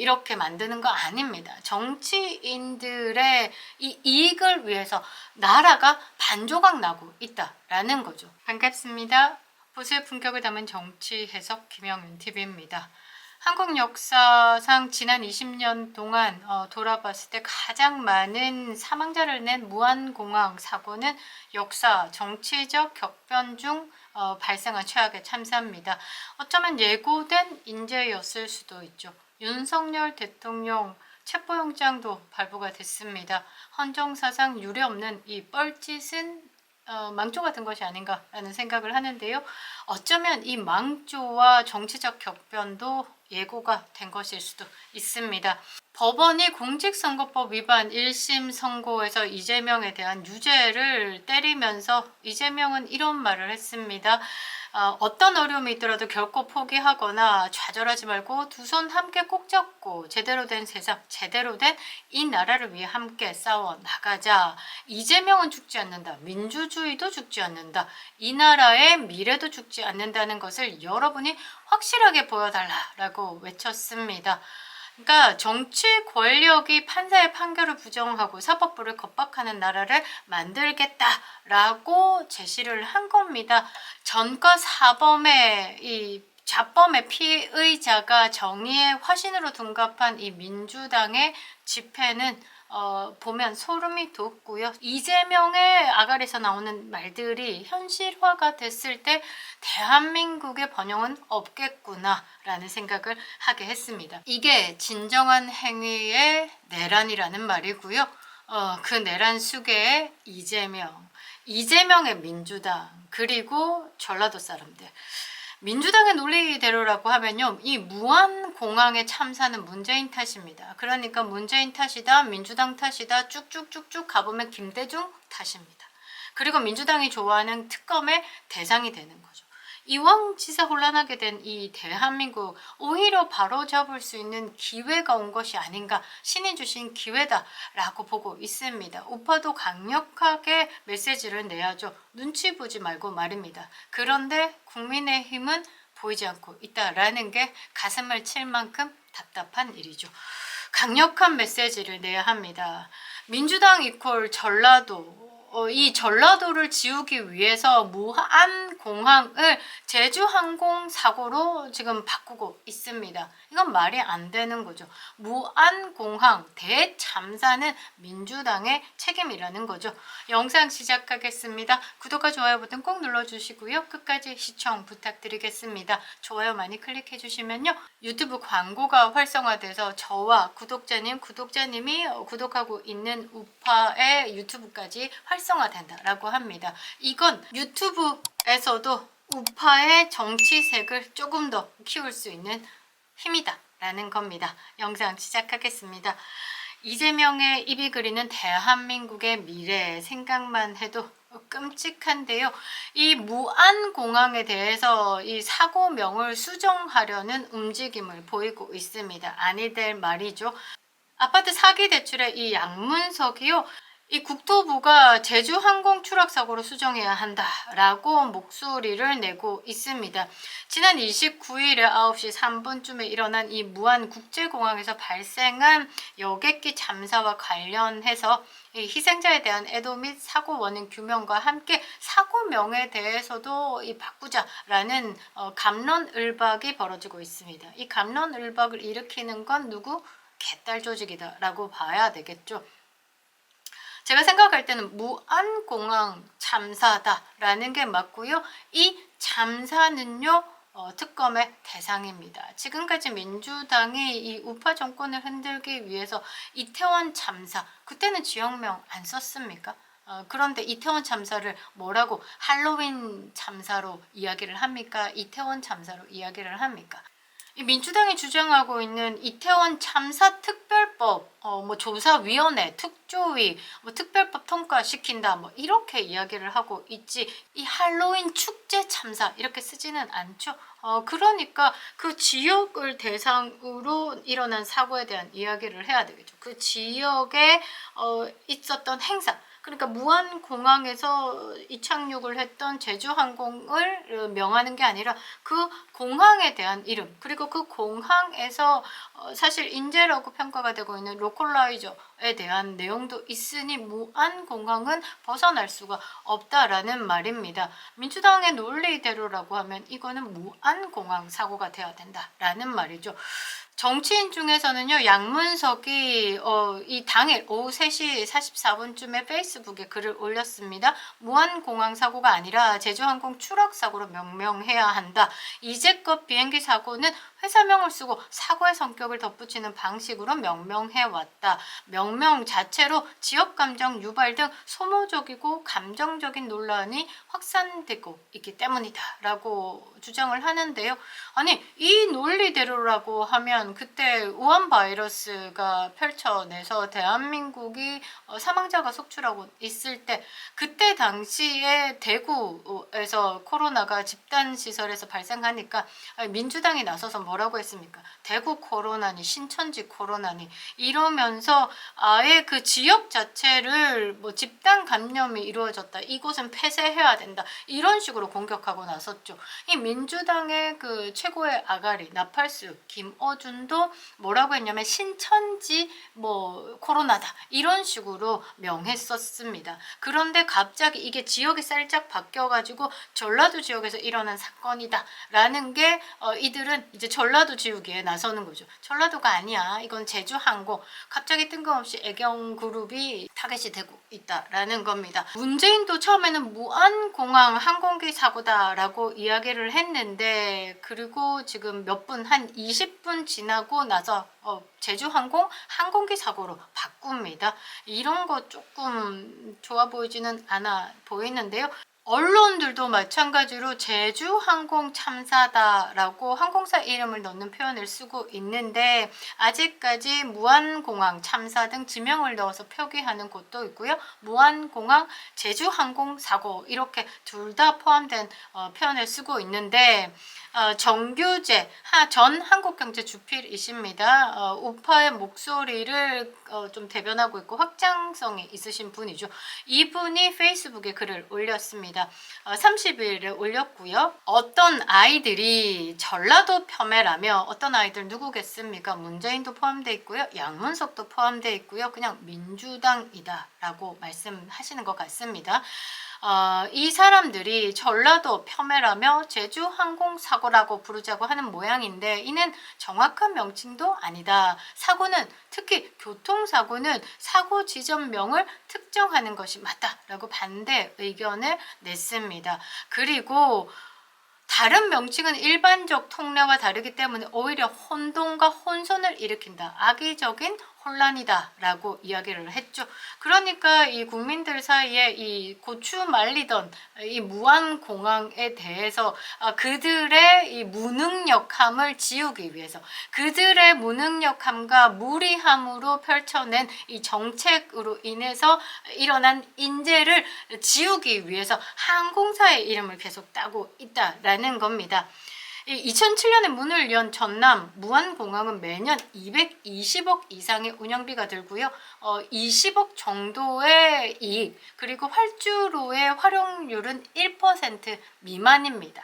이렇게 만드는 거 아닙니다. 정치인들의 이 이익을 위해서 나라가 반조각 나고 있다라는 거죠. 반갑습니다. 보수의 품격을 담은 정치 해석 김영윤 TV입니다. 한국 역사상 지난 20년 동안 돌아봤을 때 가장 많은 사망자를 낸 무안공항 사고는 역사, 정치적 격변 중 발생한 최악의 참사입니다. 어쩌면 예고된 인재였을 수도 있죠. 윤석열 대통령 체포영장도 발부가 됐습니다. 헌정사상 유례없는 이 뻘짓은 망조가 된 것이 아닌가라는 생각을 하는데요. 어쩌면 이 망조와 정치적 격변도 예고가 된 것일 수도 있습니다. 법원이 공직선거법 위반 1심 선고에서 이재명에 대한 유죄를 때리면서 이재명은 이런 말을 했습니다. 어떤 어려움이 있더라도 결코 포기하거나 좌절하지 말고 두 손 함께 꼭 잡고 제대로 된 세상, 제대로 된 이 나라를 위해 함께 싸워 나가자. 이재명은 죽지 않는다. 민주주의도 죽지 않는다. 이 나라의 미래도 죽지 않는다는 것을 여러분이 확실하게 보여달라라고 외쳤습니다. 그러니까 정치 권력이 판사의 판결을 부정하고 사법부를 겁박하는 나라를 만들겠다라고 제시를 한 겁니다. 전과 사범의 이 자범의 피의자가 정의의 화신으로 둔갑한 이 민주당의 집회는 보면 소름이 돋고요. 이재명의 아가리에서 나오는 말들이 현실화가 됐을 때 대한민국의 번영은 없겠구나 라는 생각을 하게 했습니다. 이게 진정한 행위의 내란이라는 말이고요. 그 내란 수계의 이재명의 민주당, 그리고 전라도 사람들. 민주당의 논리대로라고 하면요, 이 무안공항의 참사는 문재인 탓입니다. 그러니까 문재인 탓이다, 민주당 탓이다, 쭉쭉쭉쭉 가보면 김대중 탓입니다. 그리고 민주당이 좋아하는 특검의 대상이 되는 거죠. 이왕 지사 혼란하게 된 이 대한민국, 오히려 바로잡을 수 있는 기회가 온 것이 아닌가, 신이 주신 기회다라고 보고 있습니다. 우파도 강력하게 메시지를 내야죠. 눈치 보지 말고 말입니다. 그런데 국민의힘은 보이지 않고 있다라는 게 가슴을 칠 만큼 답답한 일이죠. 강력한 메시지를 내야 합니다. 민주당 이퀄 전라도, 이 전라도를 지우기 위해서 무안공항을 제주항공사고로 지금 바꾸고 있습니다. 이건 말이 안 되는 거죠. 무안공항 대참사는 민주당의 책임이라는 거죠. 영상 시작하겠습니다. 구독과 좋아요 버튼 꼭 눌러주시고요. 끝까지 시청 부탁드리겠습니다. 좋아요 많이 클릭해 주시면요, 유튜브 광고가 활성화돼서 저와 구독자님이 구독하고 있는 우파의 유튜브까지 활성화된다라고 합니다. 이건 유튜브에서도 우파의 정치색을 조금 더 키울 수 있는 힘이다 라는 겁니다. 영상 시작하겠습니다. 이재명의 입이 그리는 대한민국의 미래 생각만 해도 끔찍한데요. 이 무안공항에 대해서 이 사고명을 수정하려는 움직임을 보이고 있습니다. 아니 될 말이죠. 아파트 사기 대출의 이 양문석이요, 이 국토부가 제주항공 추락사고로 수정해야 한다라고 목소리를 내고 있습니다. 지난 29일에 9시 3분쯤에 일어난 이 무안국제공항에서 발생한 여객기 참사와 관련해서 이 희생자에 대한 애도 및 사고 원인 규명과 함께 사고명에 대해서도 이 바꾸자라는 갑론을박이 벌어지고 있습니다. 이 갑론을박을 일으키는 건 누구? 개딸 조직이다라고 봐야 되겠죠. 제가 생각할 때는 무안공항 참사다라는 게 맞고요. 이 참사는요, 특검의 대상입니다. 지금까지 민주당이 이 우파 정권을 흔들기 위해서 이태원 참사, 그때는 지역명 안 썼습니까? 그런데 이태원 참사를 뭐라고 할로윈 참사로 이야기를 합니까? 이태원 참사로 이야기를 합니까? 이 민주당이 주장하고 있는 이태원 참사 특별법, 조사위원회, 특조위, 특별법 통과시킨다, 이렇게 이야기를 하고 있지, 이 할로윈 축제 참사 이렇게 쓰지는 않죠. 그러니까 그 지역을 대상으로 일어난 사고에 대한 이야기를 해야 되겠죠. 그 지역에 있었던 행사, 그러니까 무안공항에서 이착륙을 했던 제주항공을 명하는 게 아니라 그 공항에 대한 이름, 그리고 그 공항에서 사실 인재라고 평가가 되고 있는 로컬라이저에 대한 내용도 있으니 무안공항은 벗어날 수가 없다라는 말입니다. 민주당의 논리대로라고 하면 이거는 무안공항 사고가 되어야 된다라는 말이죠. 정치인 중에서는요, 양문석이 이 당일 오후 3시 44분쯤에 페이스북에 글을 올렸습니다. 무안공항 사고가 아니라 제주항공 추락 사고로 명명해야 한다. 이제껏 비행기 사고는 회사명을 쓰고 사고의 성격을 덧붙이는 방식으로 명명해왔다. 명명 자체로 지역감정 유발 등 소모적이고 감정적인 논란이 확산되고 있기 때문이다 라고 주장을 하는데요. 아니, 이 논리대로라고 하면 그때 우한 바이러스가 펼쳐내서 대한민국이 사망자가 속출하고 있을 때, 그때 당시에 대구에서 코로나가 집단시설에서 발생하니까 민주당이 나서서 뭐라고 했습니까? 대구 코로나니 신천지 코로나니 이러면서 아예 그 지역 자체를 뭐 집단 감염이 이루어졌다, 이곳은 폐쇄해야 된다, 이런 식으로 공격하고 나섰죠. 이 민주당의 그 최고의 아가리 나팔수 김어준도 뭐라고 했냐면 신천지 뭐 코로나다, 이런 식으로 명했었습니다. 그런데 갑자기 이게 지역이 살짝 바뀌어가지고 전라도 지역에서 일어난 사건이다 라는 게 이들은 이제 전라도 지우기에 나서는 거죠. 전라도가 아니야, 이건 제주항공. 갑자기 뜬금없이 애경그룹이 타겟이 되고 있다라는 겁니다. 문재인도 처음에는 무안공항 항공기 사고다라고 이야기를 했는데, 그리고 지금 몇 분, 한 20분 지나고 나서 제주항공 항공기 사고로 바꿉니다. 이런 거 조금 좋아 보이지는 않아 보이는데요. 언론들도 마찬가지로 제주항공 참사다라고 항공사 이름을 넣는 표현을 쓰고 있는데, 아직까지 무안공항 참사 등 지명을 넣어서 표기하는 곳도 있고요. 무안공항 제주항공 사고, 이렇게 둘 다 포함된 표현을 쓰고 있는데, 정규재 전 한국경제 주필이십니다. 우파의 목소리를 좀 대변하고 있고 확장성이 있으신 분이죠. 이분이 페이스북에 글을 올렸습니다. 30일에 올렸고요. 어떤 아이들이 전라도 폄훼라며, 어떤 아이들 누구겠습니까? 문재인도 포함되어 있고요. 양문석도 포함되어 있고요. 그냥 민주당이다 라고 말씀하시는 것 같습니다. 이 사람들이 전라도 폄훼라며 제주항공사고라고 부르자고 하는 모양인데, 이는 정확한 명칭도 아니다. 사고는, 특히 교통사고는 사고 지점명을 특정하는 것이 맞다라고 반대 의견을 냈습니다. 그리고 다른 명칭은 일반적 통례와 다르기 때문에 오히려 혼동과 혼선을 일으킨다, 악의적인 혼란이다 라고 이야기를 했죠. 그러니까 이 국민들 사이에 이 고추 말리던 이 무안공항에 대해서 그들의 이 무능력함을 지우기 위해서, 그들의 무능력함과 무리함으로 펼쳐낸 이 정책으로 인해서 일어난 인재를 지우기 위해서 항공사의 이름을 계속 따고 있다라는 겁니다. 2007년에 문을 연 전남 무안공항은 매년 220억 이상의 운영비가 들고요. 20억 정도의 이익, 그리고 활주로의 활용률은 1% 미만입니다.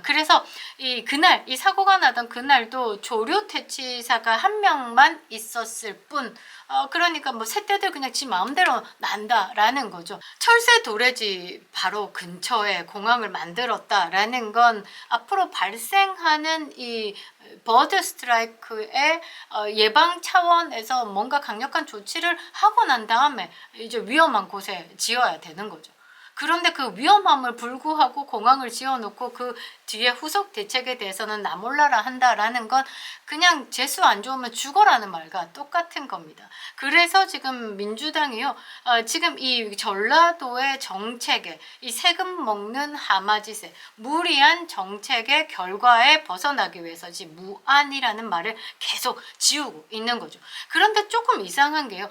그래서 그날 이 사고가 나던 그날도 조류 퇴치사가 한 명만 있었을 뿐, 그러니까 뭐 새떼들 그냥 지 마음대로 난다라는 거죠. 철새 도래지 바로 근처에 공항을 만들었다라는 건 앞으로 발생하는 이 버드 스트라이크의 예방 차원에서 뭔가 강력한 조치를 하고 난 다음에 이제 위험한 곳에 지어야 되는 거죠. 그런데 그 위험함을 불구하고 공항을 지어놓고 그 뒤에 후속 대책에 대해서는 나 몰라라 한다라는 건 그냥 재수 안 좋으면 죽어라는 말과 똑같은 겁니다. 그래서 지금 민주당이요, 지금 이 전라도의 정책에, 이 세금 먹는 하마짓에, 무리한 정책의 결과에 벗어나기 위해서 지금 무안이라는 말을 계속 지우고 있는 거죠. 그런데 조금 이상한 게요,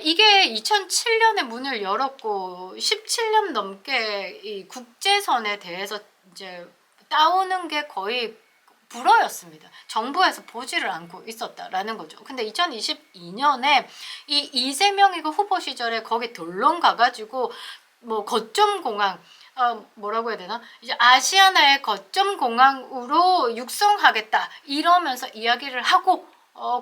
이게 2007년에 문을 열었고 17년 넘게 이 국제선에 대해서 이제 따오는 게 거의 불어였습니다. 정부에서 보지를 않고 있었다라는 거죠. 근데 2022년에 이 이재명이가 후보 시절에 거기 덜렁 가가지고 뭐 거점 공항 뭐라고 해야 되나? 이제 아시아나의 거점 공항으로 육성하겠다 이러면서 이야기를 하고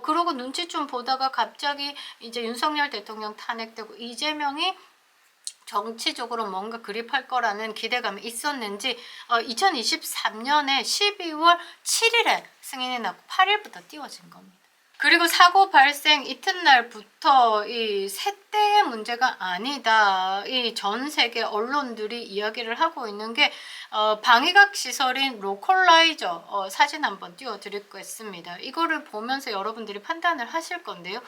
그러고 눈치 좀 보다가 갑자기 이제 윤석열 대통령 탄핵되고 이재명이 정치적으로 뭔가 그립할 거라는 기대감이 있었는지 2023년에 12월 7일에 승인이 나고 8일부터 띄워진 겁니다. 그리고 사고 발생 이튿날부터 이 세대의 문제가 아니다. 이 전 세계 언론들이 이야기를 하고 있는 게 방위각 시설인 로컬라이저 사진 한번 띄워드리겠습니다. 이거를 보면서 여러분들이 판단을 하실 건데요.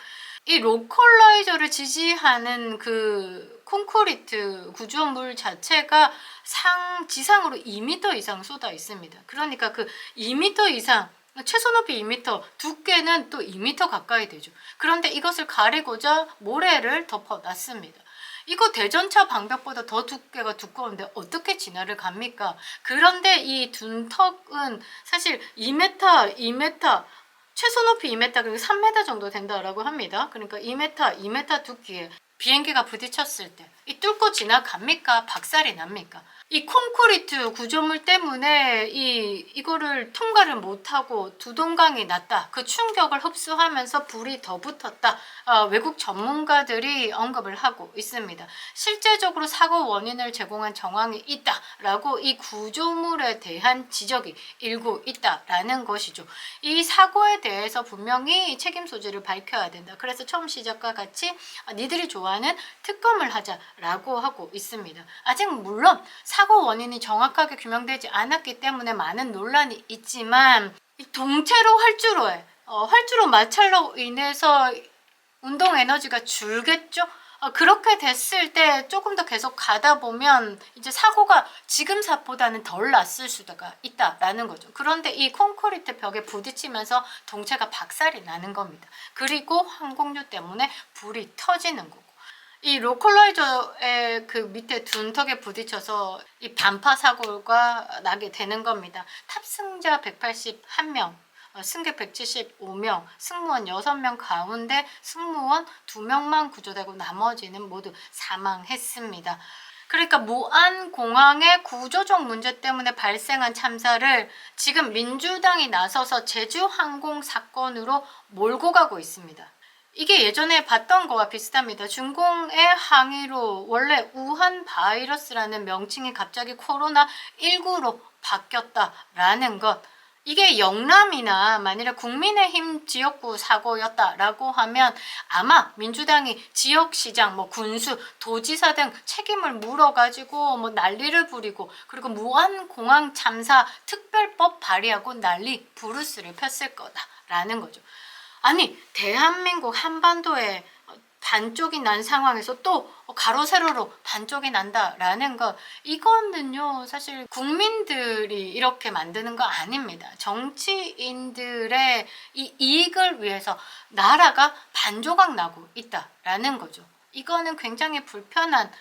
이 로컬라이저를 지지하는 그 콘크리트 구조물 자체가 지상으로 2m 이상 쏟아 있습니다. 그러니까 그 2m 이상 최소 높이 2m, 두께는 또 2m 가까이 되죠. 그런데 이것을 가리고자 모래를 덮어놨습니다. 이거 대전차 방벽보다 더 두께가 두꺼운데 어떻게 진화를 갑니까? 그런데 이 둔턱은 사실 2m, 2m, 최소 높이 2m 그리고 3m 정도 된다라고 합니다. 그러니까 2m, 2m 두께에 비행기가 부딪혔을 때 이 뚫고 지나갑니까? 박살이 납니까? 이 콘크리트 구조물 때문에 이거를 통과를 못하고 두동강이 났다. 그 충격을 흡수하면서 불이 더 붙었다. 외국 전문가들이 언급을 하고 있습니다. 실제적으로 사고 원인을 제공한 정황이 있다라고 이 구조물에 대한 지적이 일고 있다라는 것이죠. 이 사고에 대해서 분명히 책임 소지를 밝혀야 된다. 그래서 처음 시작과 같이 니들이 좋아하는 특검을 하자라고 하고 있습니다. 아직 물론 사고 원인이 정확하게 규명되지 않았기 때문에 많은 논란이 있지만 동체로 활주로에 활주로 마찰로 인해서 운동 에너지가 줄겠죠. 그렇게 됐을 때 조금 더 계속 가다 보면 이제 사고가 지금 사보다는 덜 났을 수가 있다라는 거죠. 그런데 이 콘크리트 벽에 부딪히면서 동체가 박살이 나는 겁니다. 그리고 항공유 때문에 불이 터지는 거고. 이 로컬라이저의 그 밑에 둔턱에 부딪혀서 이 반파 사고가 나게 되는 겁니다. 탑승자 181명, 승객 175명, 승무원 6명 가운데 승무원 2명만 구조되고 나머지는 모두 사망했습니다. 그러니까 무안공항의 구조적 문제 때문에 발생한 참사를 지금 민주당이 나서서 제주항공 사건으로 몰고 가고 있습니다. 이게 예전에 봤던 거와 비슷합니다. 중공의 항의로 원래 우한 바이러스라는 명칭이 갑자기 코로나19로 바뀌었다라는 것. 이게 영남이나 만일에 국민의힘 지역구 사고였다라고 하면 아마 민주당이 지역시장, 뭐 군수, 도지사 등 책임을 물어가지고 뭐 난리를 부리고 그리고 무안공항 참사 특별법 발의하고 난리 부르스를 폈을 거다라는 거죠. 아니 대한민국 한반도에 반쪽이 난 상황에서 또 가로 세로로 반쪽이 난다라는 것 이거는요 사실 국민들이 이렇게 만드는 거 아닙니다. 정치인들의 이 이익을 위해서 나라가 반조각 나고 있다라는 거죠. 이거는 굉장히 불편한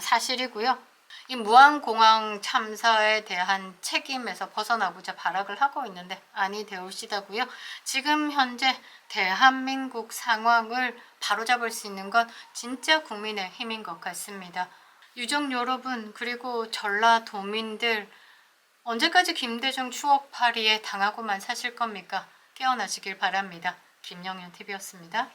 사실이고요. 이 무안공항 참사에 대한 책임에서 벗어나고자 발악을 하고 있는데 아니 되옵시다고요. 지금 현재 대한민국 상황을 바로잡을 수 있는 건 진짜 국민의 힘인 것 같습니다. 유족 여러분 그리고 전라도민들 언제까지 김대중 추억팔이에 당하고만 사실 겁니까? 깨어나시길 바랍니다. 김영현TV였습니다.